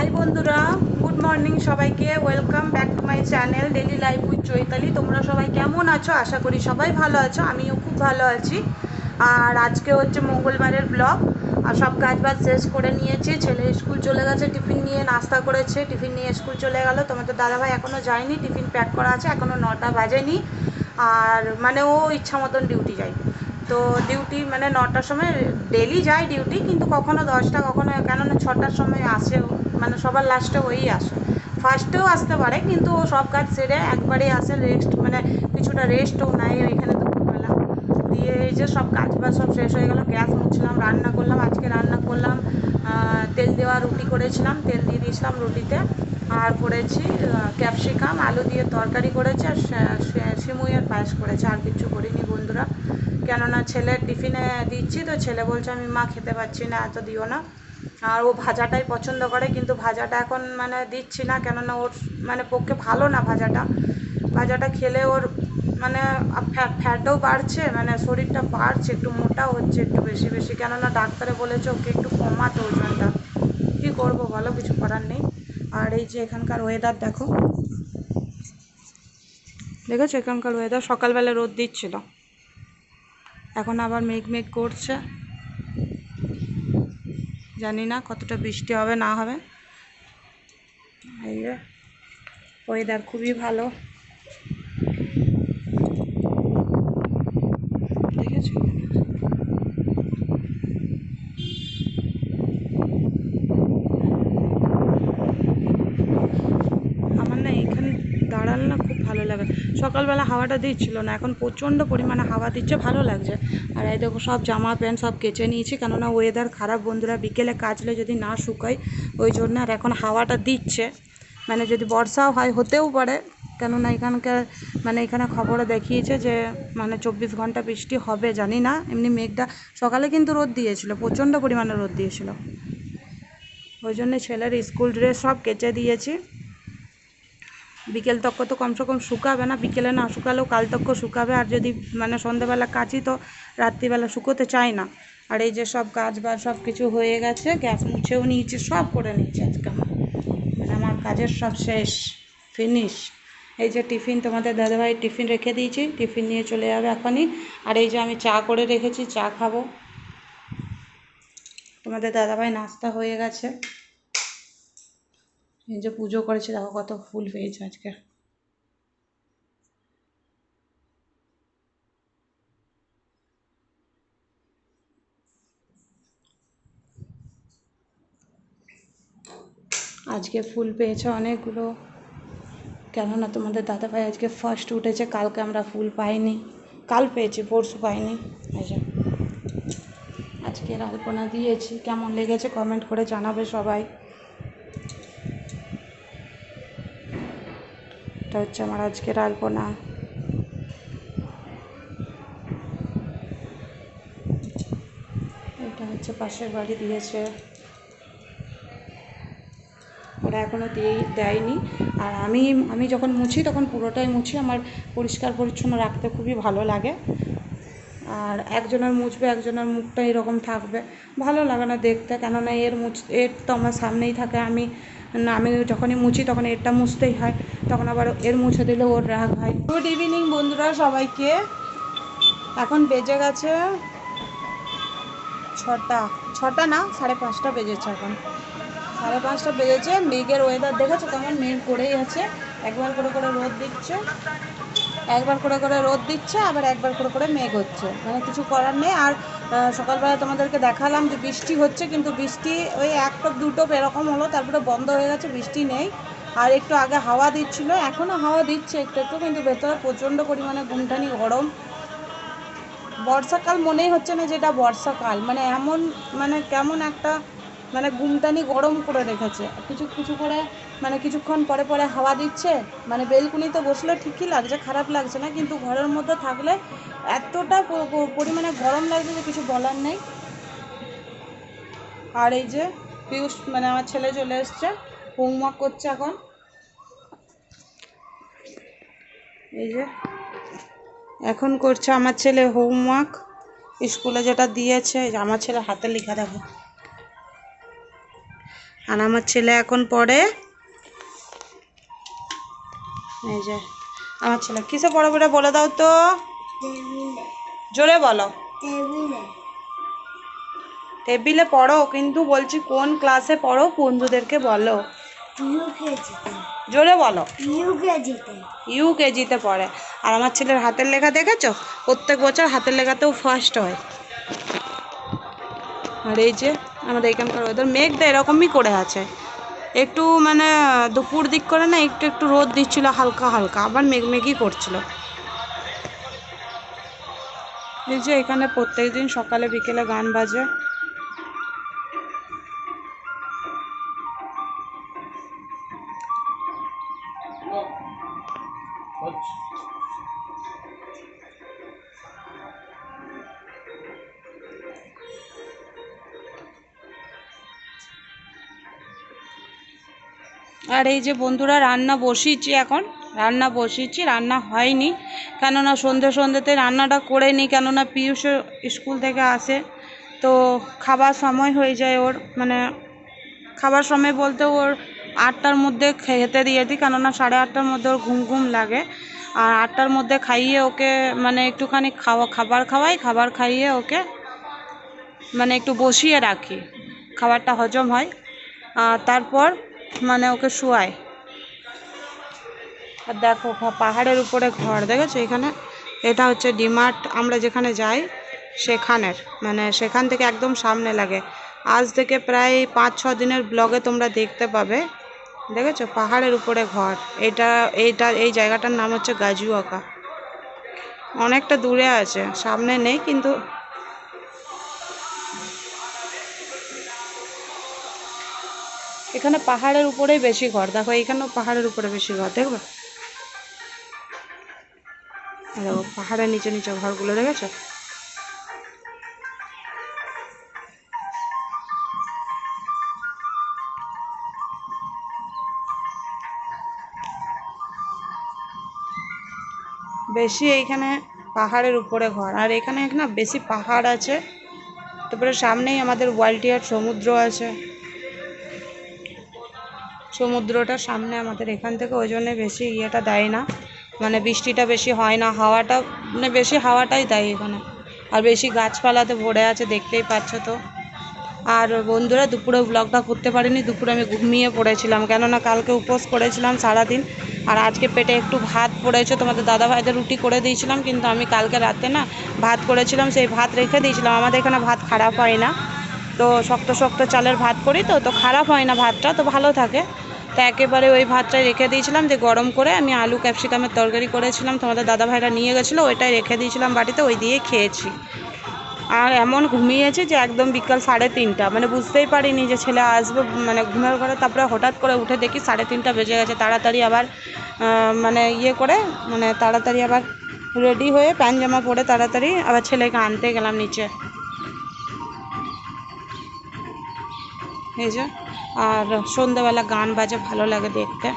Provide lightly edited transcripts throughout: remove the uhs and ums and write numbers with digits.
High বন্ধুরা, good morning সবাইকে। Welcome back to my channel daily life with Chaitali. তোমরা সবাই কেমন আছো? আশা করি সবাই ভালো আছো, আমিও খুব ভালো আছি। আর আজকে হচ্ছে মঙ্গলবারের ব্লগ। আর সব কাজ বাজ শেষ করে নিয়েছি। ছেলে স্কুল চলে গেছে, টিফিন নিয়ে নাস্তা করেছে, টিফিন নিয়ে স্কুল চলে গেল। তোমাদের দাদাভাই এখনও যায়নি, টিফিন প্যাক করা আছে, এখনও 9টা বাজেনি। আর মানে ও ইচ্ছা মতন ডিউটি যায়। তো ডিউটি মানে 9টার সময় ডেলি যায় ডিউটি, কিন্তু কখনো 10টা, কখনো কেননা 6টার সময় আসে। মানে সবার লাস্টে ওই আসে, ফার্স্টেও আসতে পারে, কিন্তু ও সব কাজ সেরে একবারেই আসে। রেস্ট মানে কিছুটা রেস্টও নেয় ওইখানে দুপুরবেলা। দিয়ে এই যে সব কাজ বাজ সব শেষ হয়ে গেল। গ্যাস মুছলাম, রান্না করলাম। আজকে রান্না করলাম তেল দেওয়া রুটি করেছিলাম, তেল দিয়ে দিয়েছিলাম রুটিতে। আর করেছি ক্যাপসিকাম আলু দিয়ে তরকারি করেছি, আর সিমুইয়ের পায়েস করেছি। আর কিছু করিনি বন্ধুরা, কেননা ছেলের টিফিনে দিচ্ছি তো ছেলে বলছে আমি মা খেতে পাচ্ছি না, এত দিও না। আর ও ভাজাটাই পছন্দ করে, কিন্তু ভাজাটা এখন মানে দিচ্ছি না, কেননা ওর মানে পক্ষে ভালো না ভাজাটা। ভাজাটা খেলে ওর মানে ফ্যাটও বাড়ছে, মানে শরীরটা বাড়ছে, একটু মোটাও হচ্ছে একটু বেশি বেশি। কেননা ডাক্তারে বলেছে ওকে একটু কমাতে ওজনটা। কী করবো বলো, কিছু করার নেই। আর এই যে এখানকার ওয়েদার দেখো, দেখেছো এখানকার ওয়েদার? সকালবেলা রোদ দিচ্ছিল, এখন আবার মেঘ মেঘ করছে। জানি না কতটা বৃষ্টি হবে না হবে। এই যে ওয়েদার খুবই ভালো, দেখেছো? আমার না এখানে দাঁড়ালে না খুব ভালো লাগে। সকালবেলা হাওয়াটা দিচ্ছিল না, এখন প্রচণ্ড পরিমাণে হাওয়া দিচ্ছে, ভালো লাগছে। আর এই দেখো সব জামা প্যান্ট সব কেচে নিয়েছি, কেননা ওয়েদার খারাপ বন্ধুরা, বিকেলে কাচলে যদি না শুকায় ওই জন্য। আর এখন হাওয়াটা দিচ্ছে, মানে যদি বর্ষাও হয় হতেও পারে, কেননা এখানকার মানে এখানে খবরে দেখিয়েছে যে মানে 24 ঘন্টা বৃষ্টি হবে, জানি না। এমনি মেঘটা সকালে কিন্তু রোদ দিয়েছিল, প্রচণ্ড পরিমাণে রোদ দিয়েছিল। ওই জন্যে ছেলের স্কুল ড্রেস সব কেচে দিয়েছি। বিকেল তক তো কমসে কম শুকাবে না, বিকেলে না শুকালেও কাল তক শুকাবে। আর যদি মানে সন্ধ্যেবেলা কাচি তো রাত্রিবেলা শুকোতে চাই না। আর এই যে সব কাজ বাজ সব কিছু হয়ে গেছে, গ্যাস মুছেও নিয়েছি, সব করে নিয়েছি আজকে আমার, মানে আমার কাজের সব শেষ, ফিনিশ। এই যে টিফিন তোমাদের দাদাভাই টিফিন রেখে দিয়েছি, টিফিন নিয়ে চলে যাবে এখনই। আর এই যে আমি চা করে রেখেছি, চা খাবো। তোমাদের দাদাভাই নাস্তা হয়ে গেছে। এই যে পুজো করেছে, দেখো কত ফুল পেয়েছে আজকে। আজকে ফুল পেয়েছে অনেকগুলো, কেননা তোমাদের দাদাভাই আজকে ফার্স্ট উঠেছে। কালকে আমরা ফুল পাইনি, কাল পেয়েছি, পরশু পাইনি। এই যে আজকের আলপনা দিয়েছি, কেমন লেগেছে কমেন্ট করে জানাবে সবাই। এটা হচ্ছে আমার আজকের আলপনা। এটা হচ্ছে পাশের বাড়ি দিয়েছে, ওরা এখনও দেয়নি। আর আমি যখন মুছি তখন পুরোটাই মুছি, আমার পরিষ্কার পরিচ্ছন্ন রাখতে খুবই ভালো লাগে। আর একজনের মুছবে, একজনের মুখটা এরকম থাকবে, ভালো লাগে না দেখতে। কেননা এর তো আমার সামনেই থাকে, আমি যখনই মুছি তখন এরটা মুছতেই হয়, তখন আবার এর মুছে দিলে ওর রাগ হয়। গুড ইভিনিং বন্ধুরা সবাইকে। এখন বেজে গেছে 6টা, 6টা না 5:30 বেজেছে এখন, 5:30 বেজেছে। মেঘের ওয়েদার দেখেছো কেমন, মেঘ করেই আছে। একবার করে করে রোদ দিচ্ছে, একবার করে করে রোদ দিচ্ছে, আবার একবার করে করে মেঘ হচ্ছে, মানে কিছু করার নেই। আর সকালবেলা তোমাদেরকে দেখালাম যে বৃষ্টি হচ্ছে, কিন্তু বৃষ্টি ওই 1 টোপ 2 টোপ এরকম হলো, তারপরে বন্ধ হয়ে গেছে, বৃষ্টি নেই। আর একটু আগে হাওয়া দিচ্ছিল, এখনও হাওয়া দিচ্ছে একটু একটু, কিন্তু ভেতরে প্রচণ্ড পরিমাণে গুমটানি গরম। বর্ষাকাল মনেই হচ্ছে না যেটা বর্ষাকাল, মানে এমন মানে কেমন একটা মানে গুমটানি গরম করে রেখেছে। কিছু কিছু করে মানে কিছুক্ষণ পরে পরে হাওয়া দিচ্ছে, মানে বেলকুনিতে বসলে ঠিকই লাগছে, খারাপ লাগছে না, কিন্তু ঘরের মধ্যে থাকলে এতটা পরিমাণে গরম লাগছে যে কিছু বলার নেই। আর এই যে পিয়ুষ মানে আমার ছেলে চলে এসছে, হোমওয়ার্ক করছে এখন। এই যে এখন করছে আমার ছেলে হোমওয়ার্ক, স্কুলে যেটা দিয়েছে। আমার ছেলে হাতে লেখা দেখো, আর আমার ছেলে এখন পড়ে, এই যে আমার ছেলে কিসে পড়ে পড়ে বলে দাও তো, জোরে বলো। টেবিলে পড়ো, কিন্তু বলছি কোন ক্লাসে পড়ো বন্ধুদেরকে বলো, জোরে বলো। ইউকেজিতে পড়ে। আর আমার ছেলের হাতের লেখা দেখেছো, প্রত্যেক বছর হাতের লেখাতেও ফার্স্ট হয়। আর এই যে আমাদের এখানকার ওদের মেঘটা এরকমই করে আছে, একটু মানে দুপুর দিক করে না একটু একটু রোদ দিচ্ছিল হালকা হালকা, আবার মেঘমেঘই করছিল। এই যে এখানে প্রত্যেক দিন সকালে বিকেলে গান বাজে। আর এই যে বন্ধুরা রান্না বসিয়েছি, এখন রান্না হয়নি, কেননা সন্ধ্যেতে রান্নাটা করে নিই, কেননা পিয়ুষ স্কুল থেকে আসে তো খাবার সময় হয়ে যায় ওর, মানে খাবার সময় বলতে ওর 8টার মধ্যে খেতে দিয়ে দিই, কেননা 8:30টার মধ্যে ওর ঘুম ঘুম লাগে। আর 8টার মধ্যে খাইয়ে ওকে মানে একটুখানি খাবার খাইয়ে ওকে মানে একটু বসিয়ে রাখি, খাবারটা হজম হয়, আর তারপর মানে ওকে শোয়াই। আর দেখো পাহাড়ের উপরে ঘর দেখেছো এখানে, এটা হচ্ছে ডিমার্ট আমরা যেখানে যাই সেখানের, মানে সেখান থেকে একদম সামনে লাগে। আজ থেকে প্রায় 5-6 দিনের ব্লগে তোমরা দেখতে পাবে, দেখেছো পাহাড়ের উপরে ঘর। এই জায়গাটার নাম হচ্ছে গাজুয়াকা, অনেকটা দূরে আছে, সামনে নেই, কিন্তু এখানে পাহাড়ের উপরেই বেশি ঘর। দেখো এখানেও পাহাড়ের উপরে বেশি ঘর, দেখবে পাহাড়ের নিচে নিচে ঘরগুলো দেখেছো। বেশি এইখানে পাহাড়ের উপরে ঘর, আর এখানে না বেশি পাহাড় আছে, তারপরে সামনেই আমাদের ওয়ালটিয়ার সমুদ্র আছে, সমুদ্রটা সামনে আমাদের এখান থেকে, ওই জন্যে বেশি ইয়েটা দেয় না, মানে বৃষ্টিটা বেশি হয় না, হাওয়াটা মানে বেশি হাওয়াটাই দেয় এখানে। আর বেশি গাছপালাতে ভরে আছে, দেখতেই পাচ্ছ তো। আর বন্ধুরা দুপুরে ব্লগটা করতে পারিনি, দুপুরে আমি ঘুমিয়ে পড়েছিলাম, কেননা কালকে উপোস করেছিলাম সারাদিন, আর আজকে পেটে একটু ভাত পড়েছে, তোমাদের দাদাভাইদের রুটি করে দিয়েছিলাম, কিন্তু আমি কালকে রাতে না ভাত করেছিলাম, সেই ভাত রেখে দিয়েছিলাম। আমাদের এখানে ভাত খারাপ হয় না, তো শক্ত শক্ত চালের ভাত করি, তো খারাপ হয় না ভাতটা, তো ভালো থাকে। তো একেবারে ওই ভাতটাই রেখে দিয়েছিলাম, যে গরম করে আমি আলু ক্যাপসিকামের তরকারি করেছিলাম, তোমাদের দাদাভাইরা নিয়ে গেছিলো, ওইটাই রেখে দিয়েছিলাম বাড়িতে, ওই দিয়ে খেয়েছি। আর এমন ঘুমিয়েছি যে একদম বিকাল 3:30, মানে বুঝতেই পারিনি যে ছেলে আসবে, মানে ঘুমের ঘরে, তারপরে হঠাৎ করে উঠে দেখি 3:30 বেজে গেছে। তাড়াতাড়ি আবার মানে ইয়ে করে, মানে তাড়াতাড়ি আবার রেডি হয়ে প্যান্ট জামা পরে তাড়াতাড়ি আবার ছেলেকে আনতে গেলাম নিচে, এই যে। আর সন্ধ্যাবেলা গান বাজে, ভালো লাগে দেখতে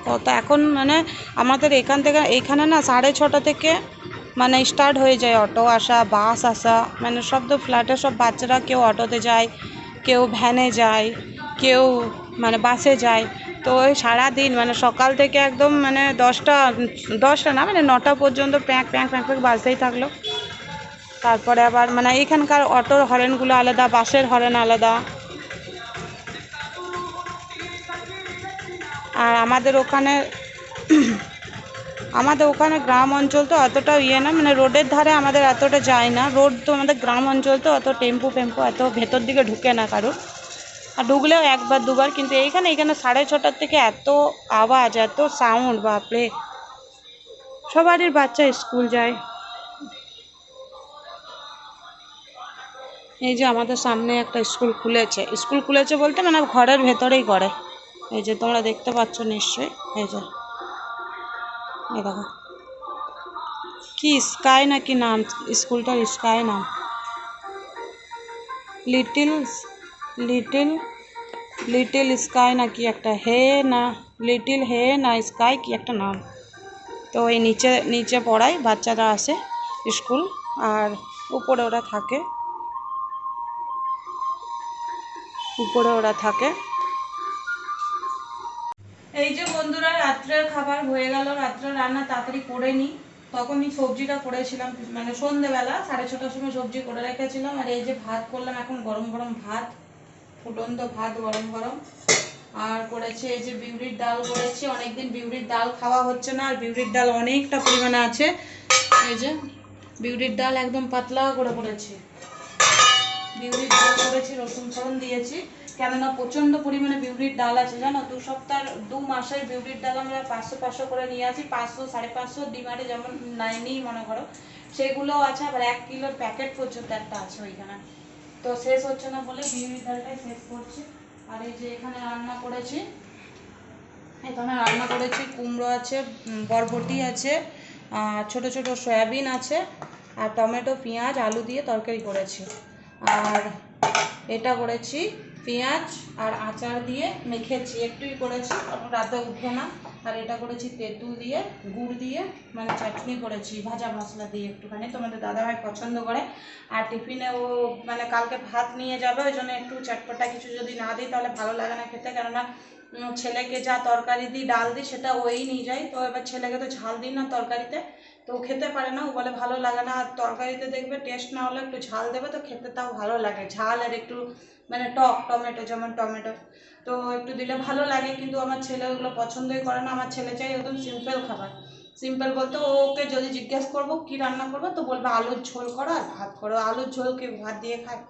কত। এখন মানে আমাদের এখান থেকে এইখানে না 6:30 থেকে মানে স্টার্ট হয়ে যায় অটো আসা, বাস আসা, মানে সব তো ফ্ল্যাটের সব বাচ্চারা কেউ অটোতে যায়, কেউ ভ্যানে যায়, কেউ মানে বাসে যায়। তো ওই সারাদিন মানে সকাল থেকে একদম মানে 10টা না মানে 9টা পর্যন্ত প্যাঁক প্যাঁক প্যাঁক প্যাঁক বাজতেই থাকলো। তারপরে আবার মানে এইখানকার অটোর হরেনগুলো আলাদা, বাসের হরেন আলাদা। আর আমাদের ওখানে গ্রাম অঞ্চল তো অতটা ইয়ে না, মানে রোডের ধারে আমাদের এতটা যায় না, রোড তো আমাদের গ্রাম অঞ্চল তো অত টেম্পু এত ভেতর দিকে ঢুকে না কারোর, আর ঢুকলেও 1-2 বার। কিন্তু এইখানে 6:30 থেকে এত আওয়াজ, এত সাউন্ড, বাপরে। সবারই বাচ্চা স্কুল যায়। এই যে আমাদের সামনে একটা স্কুল খুলেছে বলতে মানে ঘরের ভেতরেই করে, এই যে তোমরা দেখতে পাচ্ছ নিশ্চয়ই, এই যে এই দেখো কি স্কাই নাকি নাম, স্কুলটার স্কাই নাম, লিটিল লিটিল লিটিল স্কাই না কি একটা, লিটিল হে না স্কাই কি একটা নাম। তো এই নিচে পড়ায় বাচ্চারা আসে স্কুল, আর উপরে ওরা থাকে। উপরে ওরা থাকে। এই যে বন্ধুরা, রাত্রের খাবার হয়ে গেল। রাত্রের রান্না তাড়াতাড়ি করে নিই, তখনই সবজিটা করেছিলাম, মানে সন্ধেবেলা 6:30টার সময় সবজি করে রেখেছিলাম। আর এই যে ভাত করলাম, এখন গরম গরম ভাত, ফুটন্ত ভাত গরম গরম। আর করেছি এই যে বিউলির ডাল করেছি, অনেকদিন বিউলির ডাল খাওয়া হচ্ছে না, আর বিউলির ডাল অনেকটা পরিমাণে আছে। এই যে বিউলির ডাল একদম পাতলা করে করেছি, বিউলির ডাল করেছি, রসুন ফোড়ন দিয়েছি, কেননা প্রচণ্ড পরিমাণে বিউলির ডাল আছে জানো। 2 মাসের বিউলির ডাল আমরা 500 করে নিয়ে আসি, 500 550 ডিমার্টে যেমন নিই মনে করো, সেগুলো আছে। আবার 1 কিলোর প্যাকেট পর্যন্ত একটা আছে ওইখানে, তো শেষ হচ্ছে না বলে বিউলির ডালটাই শেষ করছি। আর এই যে এখানে রান্না করেছি, কুমড়ো আছে, বরবটি আছে, ছোট ছোট সয়াবিন আছে, আর টমেটো পেঁয়াজ আলু দিয়ে তরকারি করেছি। আর এটা করেছি পেঁয়াজ আর আচার দিয়ে মেখেছি, একটুই করেছি, রাতে উঠবে না। আর এটা করেছি তেঁতুল দিয়ে, গুড় দিয়ে, মানে চাটনি করেছি ভাজা মশলা দিয়ে একটুখানি, তোমাদের দাদাভাই পছন্দ করে। আর টিফিনে ও মানে কালকে ভাত নিয়ে যাবে, ওই জন্য একটু চটপটা কিছু যদি না দিই তাহলে ভালো লাগে না খেতে, কেননা ছেলেকে যা তরকারি দিই ডাল দিই সেটা ওই নিয়ে যায়। তো এবার ছেলেকে তো ঝাল দিই না তরকারিতে, তো ও খেতে পারে না, ও বলে ভালো লাগে না। আর তরকারিতে দেখবে টেস্ট না হলে একটু ঝাল দেবে তো খেতে তাও ভালো লাগে, ঝাল আর একটু মানে টক, টমেটো যেমন টমেটো তো একটু দিলে ভালো লাগে। কিন্তু আমার ছেলে ওগুলো পছন্দই করে না, আমার ছেলে চাই একদম সিম্পল খাবার। সিম্পল বলতে ওকে যদি জিজ্ঞেস করবো কি রান্না করবো, তো বলবে আলুর ঝোল করো আর ভাত করো। আলুর ঝোল কি ভাত দিয়ে খায়?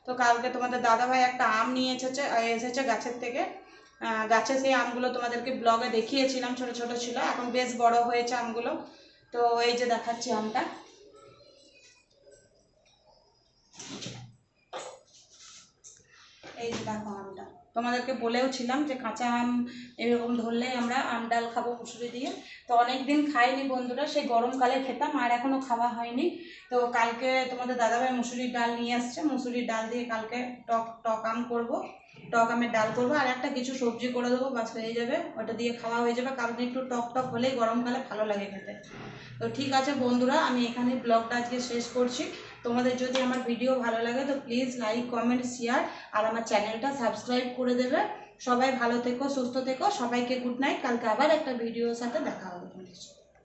তো কালকে তোমাদের দাদাভাই একটা আম নিয়ে এসেছে গাছের থেকে, গাছে সেই আমগুলো তোমাদেরকে ব্লগে দেখিয়েছিলাম, ছোট ছোট ছিল, এখন বেশ বড় হয়েছে আমগুলো। তো এই যে দেখাচ্ছি আমটা, এই যে দেখো আমটা। তোমাদেরকে বলেও ছিলাম যে কাঁচা আম এরকম ধরলেই আমরা আম ডাল খাবো মুসুরি দিয়ে। তো অনেক দিন খাইনি বন্ধুরা, সেই গরমকালে খেতাম, আর এখনো খাওয়া হয়নি। তো কালকে তোমাদের দাদাভাই মুসুরির ডাল নিয়ে আসছে, মুসুরির ডাল দিয়ে কালকে টক টক আম করবো, টক আমের ডাল করবো, আর একটা কিছু সবজি করে দেবো, বাস হয়ে যাবে, ওটা দিয়ে খাওয়া হয়ে যাবে। কারণ একটু টক টক হলেই গরমকালে ভালো লাগে খেতে। তো ঠিক আছে বন্ধুরা, আমি এখানে ব্লগটা আজকে শেষ করছি। তোমাদের যদি আমার ভিডিও ভালো লাগে তো প্লিজ লাইক কমেন্ট শেয়ার আর আমার চ্যানেলটা সাবস্ক্রাইব করে দেবে। সবাই ভালো থেকো, সুস্থ থেকো, সবাইকে গুড নাইট। কালকে আবার একটা ভিডিওর সাথে দেখা হবে।